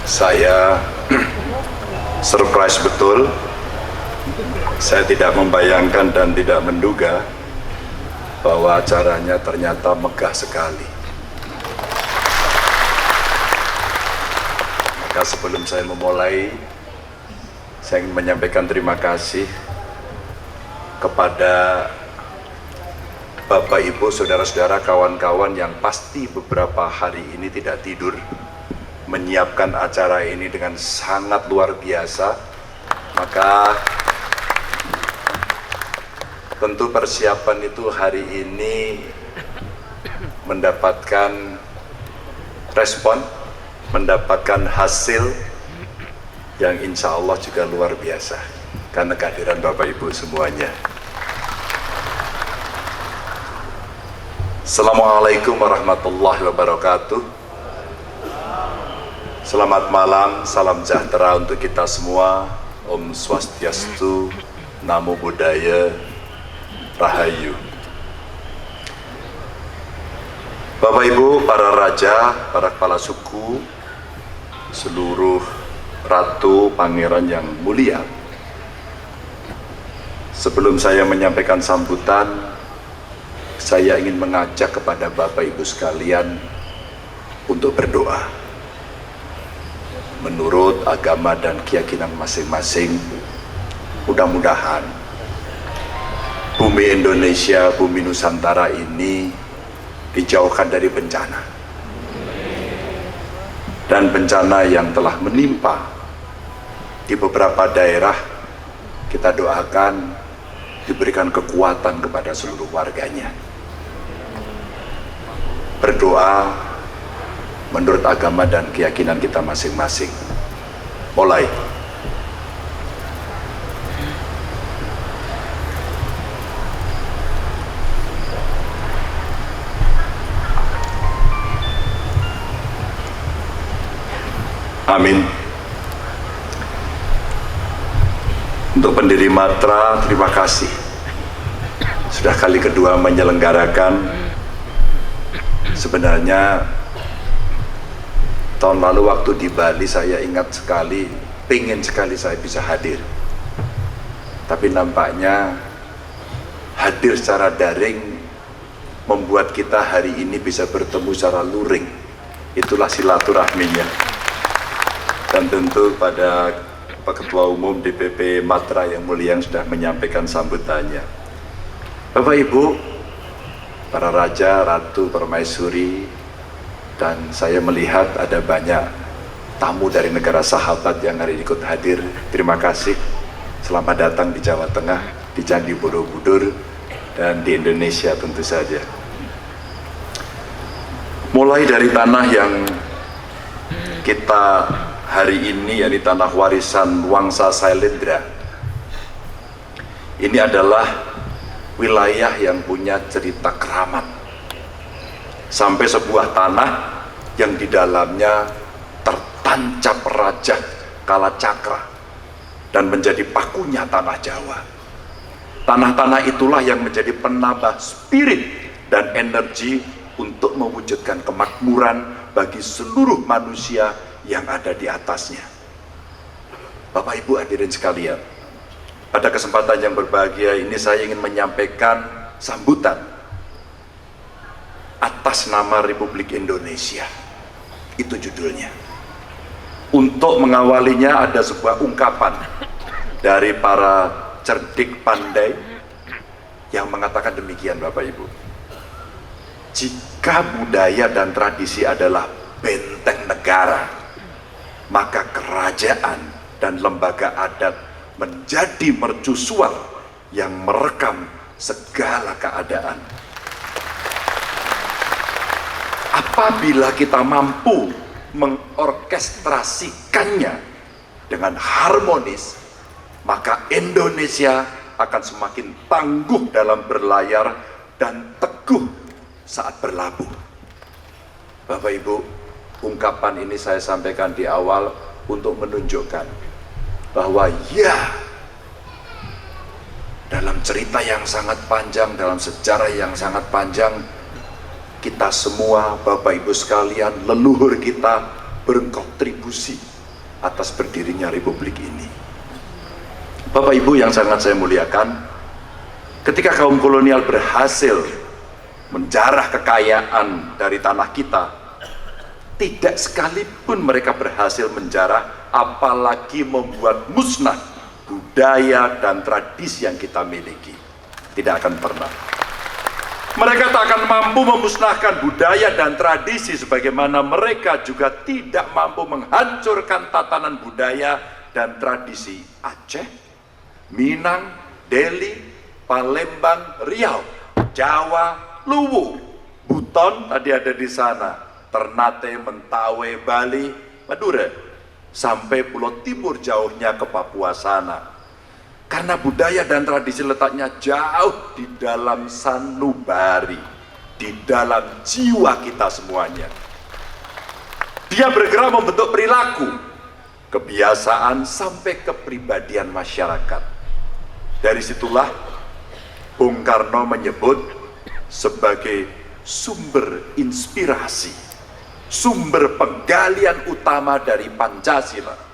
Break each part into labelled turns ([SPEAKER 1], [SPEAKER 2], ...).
[SPEAKER 1] Saya surprise betul. Saya tidak membayangkan dan tidak menduga bahwa acaranya ternyata megah sekali. Maka sebelum saya memulai, saya ingin menyampaikan terima kasih kepada Bapak, Ibu, saudara-saudara, kawan-kawan yang pasti beberapa hari ini tidak tidur menyiapkan acara ini dengan sangat luar biasa. Maka tentu persiapan itu hari ini mendapatkan respon, mendapatkan hasil yang insya Allah juga luar biasa karena kehadiran Bapak Ibu semuanya. Assalamualaikum warahmatullahi wabarakatuh. Selamat malam, salam sejahtera untuk kita semua. Om Swastiastu, Namo Buddhaya, Rahayu. Bapak Ibu, para raja, para kepala suku, seluruh ratu, pangeran yang mulia, sebelum saya menyampaikan sambutan, saya ingin mengajak kepada Bapak Ibu sekalian untuk berdoa. Menurut agama dan keyakinan masing-masing, mudah-mudahan bumi Indonesia, bumi Nusantara ini dijauhkan dari bencana. Dan bencana yang telah menimpa di beberapa daerah, kita doakan diberikan kekuatan kepada seluruh warganya. Berdoa menurut agama dan keyakinan kita masing-masing. Mulai. Amin. Untuk pendiri Matra, terima kasih sudah kali kedua menyelenggarakan. Sebenarnya tahun lalu waktu di Bali saya ingat sekali, pengen sekali saya bisa hadir. Tapi nampaknya hadir secara daring membuat kita hari ini bisa bertemu secara luring. Itulah silaturahminya. Dan tentu pada Pak Ketua Umum DPP Matra yang mulia yang sudah menyampaikan sambutannya. Bapak Ibu, para raja, ratu, permaisuri, dan saya melihat ada banyak tamu dari negara sahabat yang hari ini ikut hadir. Terima kasih. Selamat datang di Jawa Tengah, di Candi Borobudur, dan di Indonesia tentu saja. Mulai dari tanah yang kita hari ini, yakni tanah warisan Wangsa Sailendra. Ini adalah wilayah yang punya cerita keramat. Sampai sebuah tanah yang di dalamnya tertancap raja Kalacakra dan menjadi pakunya tanah Jawa. Tanah-tanah itulah yang menjadi penambah spirit dan energi untuk mewujudkan kemakmuran bagi seluruh manusia yang ada di atasnya. Bapak Ibu hadirin sekalian, pada kesempatan yang berbahagia ini saya ingin menyampaikan sambutan atas nama Republik Indonesia. Itu judulnya. Untuk mengawalinya ada sebuah ungkapan dari para cerdik pandai yang mengatakan demikian, Bapak Ibu. Jika budaya dan tradisi adalah benteng negara, maka kerajaan dan lembaga adat menjadi mercusuar yang merekam segala keadaan. Apabila kita mampu mengorkestrasikannya dengan harmonis, maka Indonesia akan semakin tangguh dalam berlayar dan teguh saat berlabuh. Bapak Ibu, ungkapan ini saya sampaikan di awal untuk menunjukkan bahwa ya, dalam cerita yang sangat panjang, dalam sejarah yang sangat panjang, kita semua, Bapak Ibu sekalian, leluhur kita berkontribusi atas berdirinya Republik ini. Bapak Ibu yang sangat saya muliakan, ketika kaum kolonial berhasil menjarah kekayaan dari tanah kita, tidak sekalipun mereka berhasil menjarah, apalagi membuat musnah budaya dan tradisi yang kita miliki. Tidak akan pernah. Mereka tak akan mampu memusnahkan budaya dan tradisi, sebagaimana mereka juga tidak mampu menghancurkan tatanan budaya dan tradisi Aceh, Minang, Deli, Palembang, Riau, Jawa, Luwu, Buton tadi ada di sana, Ternate, Mentawai, Bali, Madura, sampai Pulau Timur jauhnya ke Papua sana. Karena budaya dan tradisi letaknya jauh di dalam sanubari, di dalam jiwa kita semuanya. Dia bergerak membentuk perilaku, kebiasaan sampai kepribadian masyarakat. Dari situlah Bung Karno menyebut sebagai sumber inspirasi, sumber penggalian utama dari Pancasila.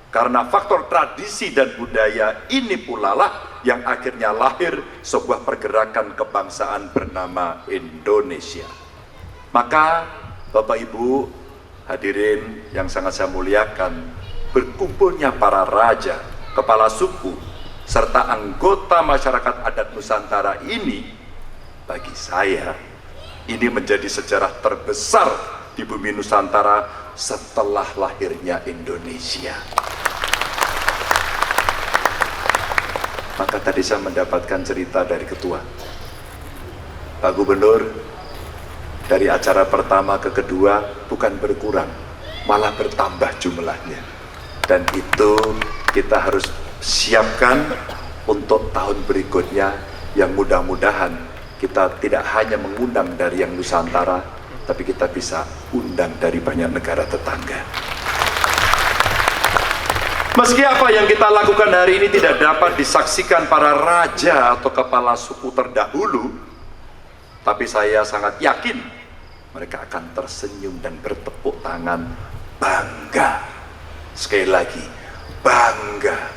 [SPEAKER 1] Karena faktor tradisi dan budaya ini pula lah yang akhirnya lahir sebuah pergerakan kebangsaan bernama Indonesia. Maka Bapak Ibu hadirin yang sangat saya muliakan, berkumpulnya para raja, kepala suku, serta anggota masyarakat adat Nusantara ini, bagi saya ini menjadi sejarah terbesar di bumi Nusantara setelah lahirnya Indonesia. Maka tadi saya mendapatkan cerita dari ketua, Pak Gubernur, dari acara pertama ke kedua bukan berkurang, malah bertambah jumlahnya. Dan itu kita harus siapkan untuk tahun berikutnya, yang mudah-mudahan kita tidak hanya mengundang dari yang Nusantara, tapi kita bisa undang dari banyak negara tetangga. Meski apa yang kita lakukan hari ini tidak dapat disaksikan para raja atau kepala suku terdahulu, tapi saya sangat yakin mereka akan tersenyum dan bertepuk tangan bangga. Sekali lagi, bangga.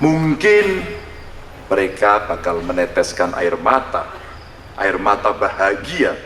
[SPEAKER 1] Mungkin mereka bakal meneteskan air mata bahagia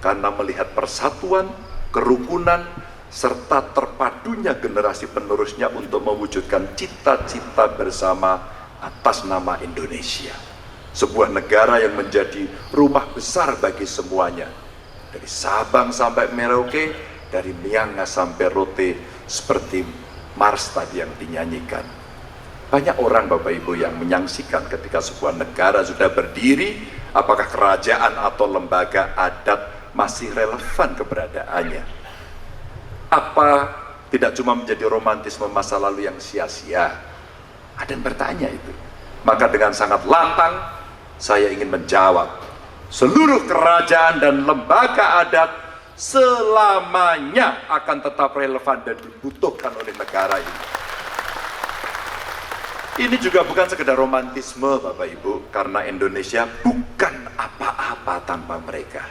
[SPEAKER 1] karena melihat persatuan, kerukunan, serta terpadunya generasi penerusnya untuk mewujudkan cita-cita bersama atas nama Indonesia. Sebuah negara yang menjadi rumah besar bagi semuanya. Dari Sabang sampai Merauke, dari Miangas sampai Rote, seperti Mars tadi yang dinyanyikan. Banyak orang Bapak Ibu yang menyaksikan ketika sebuah negara sudah berdiri, apakah kerajaan atau lembaga adat masih relevan keberadaannya. Apa tidak cuma menjadi romantisme masa lalu yang sia-sia? Ada yang bertanya itu. Maka dengan sangat lantang saya ingin menjawab, seluruh kerajaan dan lembaga adat selamanya akan tetap relevan dan dibutuhkan oleh negara ini. Ini juga bukan sekedar romantisme Bapak Ibu, karena Indonesia bukan apa-apa tanpa mereka.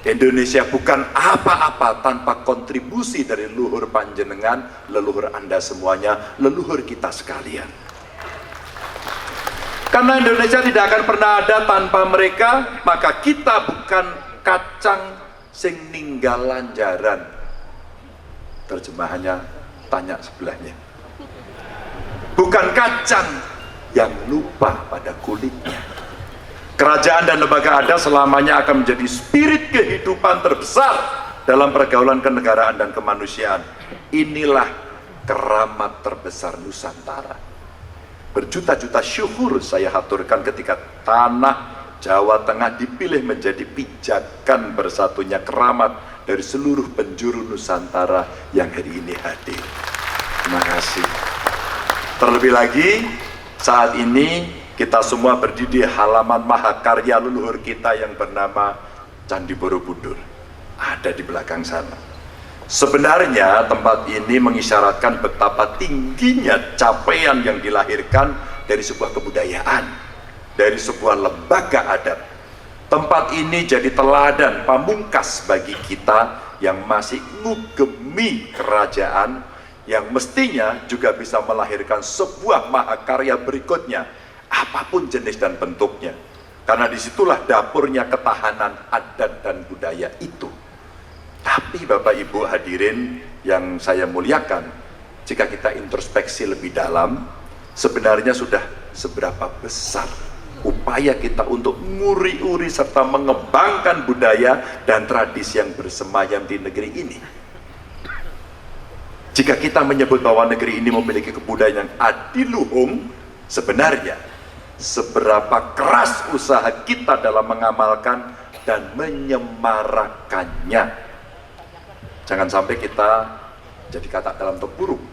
[SPEAKER 1] Indonesia bukan apa-apa tanpa kontribusi dari leluhur panjenengan, leluhur Anda semuanya, leluhur kita sekalian. Karena Indonesia tidak akan pernah ada tanpa mereka, maka kita bukan kacang sing ninggalan jaran. Terjemahannya tanya sebelahnya. Bukan kacang yang lupa pada kulitnya. Kerajaan dan lembaga adat selamanya akan menjadi spirit kehidupan terbesar dalam pergaulan kenegaraan dan kemanusiaan. Inilah keramat terbesar Nusantara. Berjuta-juta syukur saya haturkan ketika tanah Jawa Tengah dipilih menjadi pijakan bersatunya keramat dari seluruh penjuru Nusantara yang hari ini hadir. Terima kasih. Terlebih lagi, saat ini kita semua berdiri di halaman mahakarya leluhur kita yang bernama Candi Borobudur. Ada di belakang sana. Sebenarnya tempat ini mengisyaratkan betapa tingginya capaian yang dilahirkan dari sebuah kebudayaan, dari sebuah lembaga adat. Tempat ini jadi teladan pamungkas bagi kita yang masih ngugemi kerajaan, yang mestinya juga bisa melahirkan sebuah mahakarya berikutnya, apapun jenis dan bentuknya. Karena disitulah dapurnya ketahanan adat dan budaya itu. Tapi Bapak Ibu hadirin yang saya muliakan, jika kita introspeksi lebih dalam, sebenarnya sudah seberapa besar upaya kita untuk nguri-uri serta mengembangkan budaya dan tradisi yang bersemayam di negeri ini. Jika kita menyebut bahwa negeri ini memiliki kebudayaan yang adiluhung, sebenarnya seberapa keras usaha kita dalam mengamalkan dan menyemarakannya. Jangan sampai kita jadi kata dalam tempurung.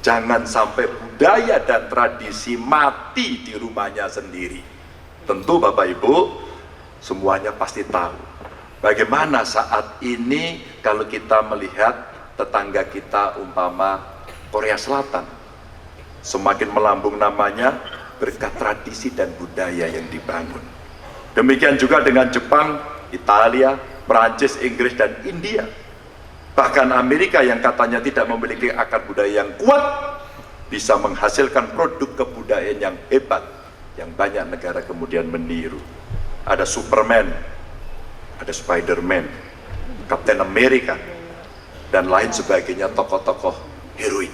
[SPEAKER 1] Jangan sampai budaya dan tradisi mati di rumahnya sendiri. Tentu Bapak Ibu semuanya pasti tahu bagaimana saat ini kalau kita melihat tetangga kita umpama Korea Selatan, semakin melambung namanya berkat tradisi dan budaya yang dibangun. Demikian juga dengan Jepang, Italia, Perancis, Inggris, dan India. Bahkan Amerika yang katanya tidak memiliki akar budaya yang kuat bisa menghasilkan produk kebudayaan yang hebat yang banyak negara kemudian meniru. Ada Superman, ada Spiderman, Captain America, dan lain sebagainya, tokoh-tokoh heroik.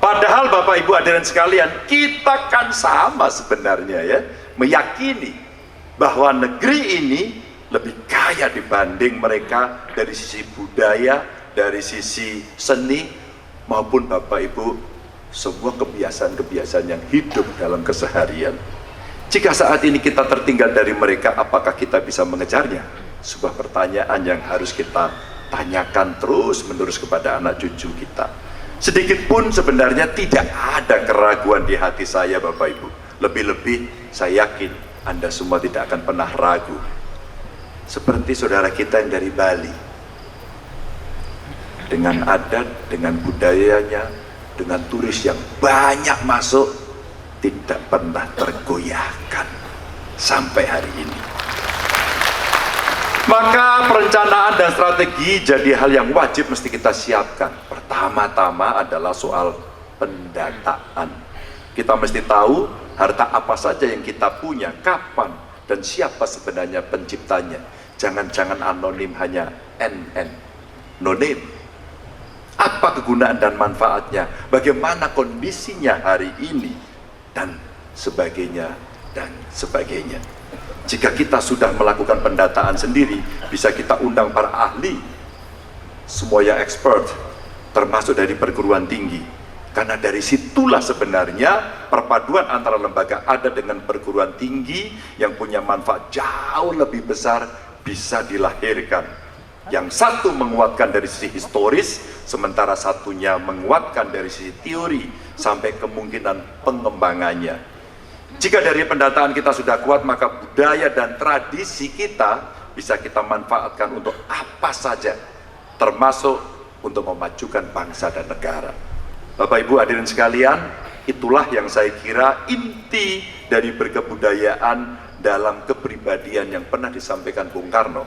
[SPEAKER 1] Padahal Bapak Ibu hadirin sekalian, kita kan sama sebenarnya ya, meyakini bahwa negeri ini lebih kaya dibanding mereka dari sisi budaya, dari sisi seni, maupun Bapak Ibu semua kebiasaan-kebiasaan yang hidup dalam keseharian. Jika saat ini kita tertinggal dari mereka, apakah kita bisa mengejarnya? Sebuah pertanyaan yang harus kita tanyakan terus menerus kepada anak cucu kita. Sedikit pun sebenarnya tidak ada keraguan di hati saya Bapak Ibu. Lebih-lebih saya yakin Anda semua tidak akan pernah ragu. Seperti saudara kita yang dari Bali, dengan adat, dengan budayanya, dengan turis yang banyak masuk, tidak pernah tergoyahkan sampai hari ini. Maka perencanaan dan strategi jadi hal yang wajib mesti kita siapkan. Pertama-tama adalah soal pendataan. Kita mesti tahu harta apa saja yang kita punya, kapan, dan siapa sebenarnya penciptanya. Jangan-jangan anonim, hanya NN, no name. Apa kegunaan dan manfaatnya, bagaimana kondisinya hari ini, dan sebagainya, dan sebagainya. Jika kita sudah melakukan pendataan sendiri, bisa kita undang para ahli, semuanya expert, termasuk dari perguruan tinggi. Karena dari situlah sebenarnya perpaduan antara lembaga adat dengan perguruan tinggi yang punya manfaat jauh lebih besar bisa dilahirkan. Yang satu menguatkan dari sisi historis, sementara satunya menguatkan dari sisi teori sampai kemungkinan pengembangannya. Jika dari pendataan kita sudah kuat, maka budaya dan tradisi kita bisa kita manfaatkan untuk apa saja, termasuk untuk memajukan bangsa dan negara. Bapak Ibu hadirin sekalian, itulah yang saya kira inti dari berkebudayaan dalam kepribadian yang pernah disampaikan Bung Karno.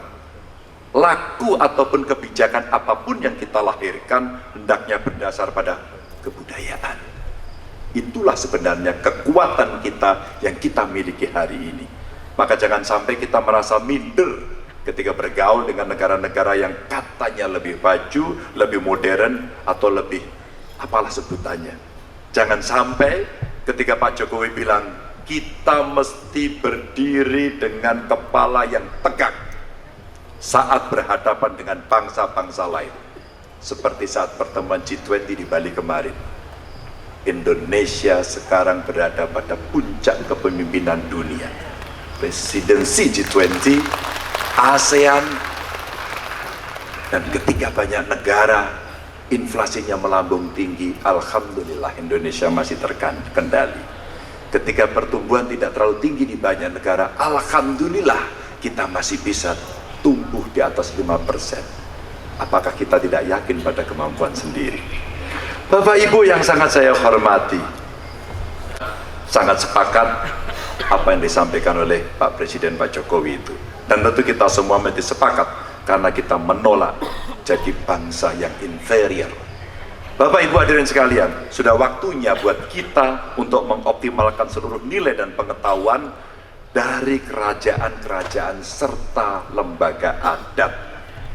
[SPEAKER 1] Laku ataupun kebijakan apapun yang kita lahirkan hendaknya berdasar pada kebudayaan. Itulah sebenarnya kekuatan kita yang kita miliki hari ini. Maka jangan sampai kita merasa minder ketika bergaul dengan negara-negara yang katanya lebih maju, lebih modern, atau lebih apalah sebutannya. Jangan sampai ketika Pak Jokowi bilang kita mesti berdiri dengan kepala yang tegak saat berhadapan dengan bangsa-bangsa lain, seperti saat pertemuan G20 di Bali kemarin. Indonesia sekarang berada pada puncak kepemimpinan dunia. Presidensi G20, ASEAN, dan ketika banyak negara inflasinya melambung tinggi, alhamdulillah Indonesia masih terkendali. Ketika pertumbuhan tidak terlalu tinggi di banyak negara, alhamdulillah kita masih bisa tumbuh di atas 5%. Apakah kita tidak yakin pada kemampuan sendiri? Bapak Ibu yang sangat saya hormati, sangat sepakat apa yang disampaikan oleh Pak Presiden Pak Jokowi itu. Dan tentu kita semua mesti sepakat, karena kita menolak jadi bangsa yang inferior. Bapak Ibu hadirin sekalian, sudah waktunya buat kita untuk mengoptimalkan seluruh nilai dan pengetahuan dari kerajaan-kerajaan serta lembaga adat.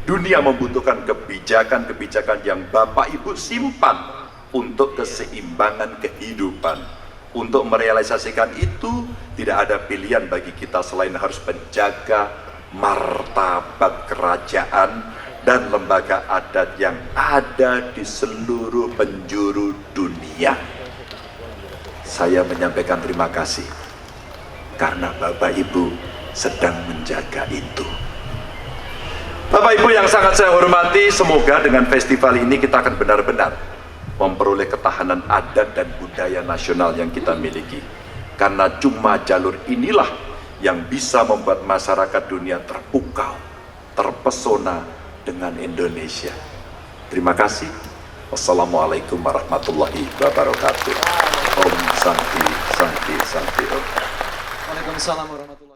[SPEAKER 1] Dunia membutuhkan kebijakan-kebijakan yang Bapak Ibu simpan untuk keseimbangan kehidupan. Untuk merealisasikan itu, tidak ada pilihan bagi kita selain harus menjaga martabat kerajaan dan lembaga adat yang ada di seluruh penjuru dunia. Saya menyampaikan terima kasih karena Bapak Ibu sedang menjaga itu. Bapak Ibu yang sangat saya hormati, semoga dengan festival ini kita akan benar-benar memperoleh ketahanan adat dan budaya nasional yang kita miliki. Karena cuma jalur inilah yang bisa membuat masyarakat dunia terpukau, terpesona dengan Indonesia. Terima kasih. Wassalamualaikum warahmatullahi wabarakatuh. Om Santi Santi Santi Om.
[SPEAKER 2] Waalaikumsalam warahmatullahi wabarakatuh.